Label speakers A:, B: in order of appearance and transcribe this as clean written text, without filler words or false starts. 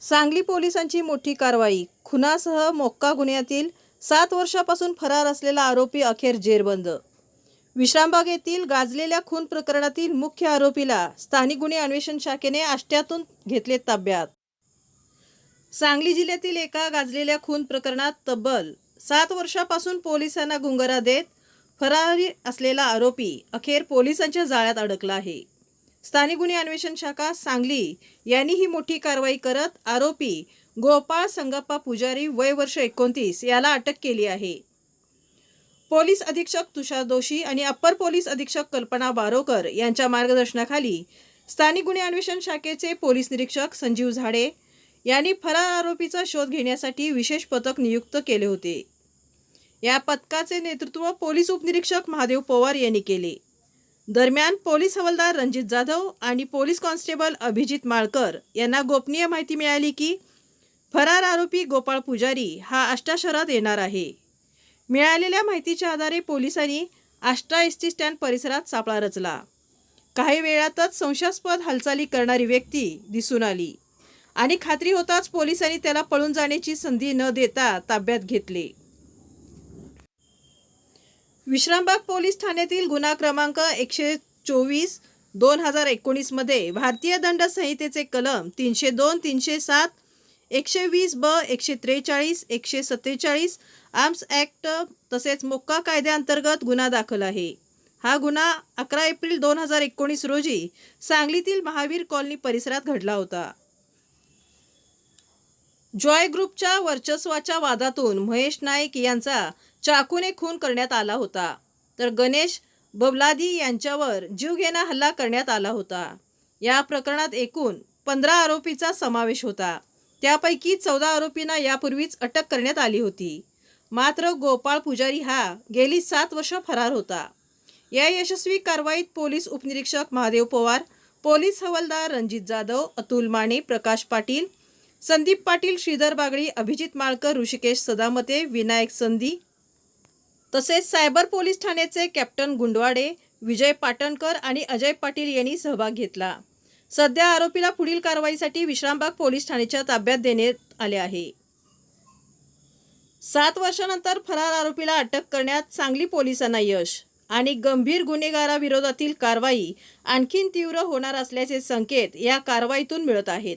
A: सांगली पोलिसांची मोठी कारवाई. खुनासह मोक्का गुन्ह्यातील 7 वर्षापासून फरार असलेला आरोपी अखेर जेरबंद. विश्रामबाग येथील गाजलेल्या खून प्रकरणातील मुख्य आरोपीला स्थानिक गुन्हे अन्वेषण शाखेने आष्ट्यातून घेतले ताब्यात. सांगली जिल्ह्यातील एका गाजलेल्या खून प्रकरणात तब्बल 7 वर्षापासून पोलिसांना गुंगारा देत फरारी असलेला आरोपी अखेर पोलिसांच्या जाळ्यात अडकला आहे. स्थानिक गुन्हे अन्वेषण शाखा सांगली यांनी ही मोठी कारवाई करत आरोपी गोपाळ संगप्पा पुजारी वय वर्ष 29 याला अटक केली आहे. पोलीस अधीक्षक तुषार दोशी आणि अप्पर पोलीस अधीक्षक कल्पना बारोकर यांच्या मार्गदर्शनाखाली स्थानिक गुन्हे अन्वेषण शाखेचे पोलीस निरीक्षक संजीव झाडे यांनी फरार आरोपीचा शोध घेण्यासाठी विशेष पथक नियुक्त केले होते. या पथकाचे नेतृत्व पोलीस उपनिरीक्षक महादेव पवार यांनी केले. दरम्यान पोलीस हवालदार रणजित जाधव आणि पोलीस कॉन्स्टेबल अभिजित माळकर यांना गोपनीय माहिती मिळाली की फरार आरोपी गोपाळ पुजारी हा आष्टा शहरात येणार आहे. मिळालेल्या माहितीच्या आधारे पोलिसांनी आष्टा एसटी स्टँड परिसरात सापळा रचला. काही वेळातच संशयास्पद हालचाली करणारी व्यक्ती दिसून आली आणि खात्री होताच पोलिसांनी त्याला पळून जाण्याची संधी न देता ताब्यात घेतले. विश्रामबाग पोलीस ठाण्यातील गुन्हा क्रमांक 124/2019 मध्ये भारतीय दंड संहितेचे कलम 302, 307, 120 ब, 143, 147 आर्म्स ॲक्ट तसेच मोक्का कायद्याअंतर्गत गुन्हा दाखल आहे. हा गुन्हा 11 एप्रिल 2019 रोजी सांगलीतील महावीर कॉलनी परिसरात घडला होता. जॉय ग्रुपच्या वर्चस्वाच्या वादातून महेश नाईक यांचा चाकूने खून करण्यात आला होता, तर गणेश बबलादी यांच्यावर जीवघेणा हल्ला करण्यात आला होता. या प्रकरणात एकूण 15 आरोपींचा समावेश होता. त्यापैकी 14 आरोपींना यापूर्वीच अटक करण्यात आली होती. मात्र गोपाळ पुजारी हा गेली 7 वर्ष फरार होता. या यशस्वी कारवाईत पोलीस उपनिरीक्षक महादेव पवार, पोलीस हवालदार रणजित जाधव, अतुल माने, प्रकाश पाटील, संदीप पाटील, श्रीधर बागडी, अभिजित माळकर, ऋषिकेश सदामते, विनायक संधी तसेच सायबर पोलीस ठाण्याचे कॅप्टन गुंडवाडे, विजय पाटणकर आणि अजय पाटील यांनी सहभाग घेतला. सध्या आरोपीला पुढील कारवाईसाठी विश्रामबाग पोलीस ठाण्याच्या ताब्यात देण्यात आले आहे. 7 वर्षानंतर फरार आरोपीला अटक करण्यात सांगली पोलिसांना यश आणि गंभीर गुन्हेगाराविरोधातील कारवाई आणखीन तीव्र होणार असल्याचे संकेत या कारवाईतून मिळत आहेत.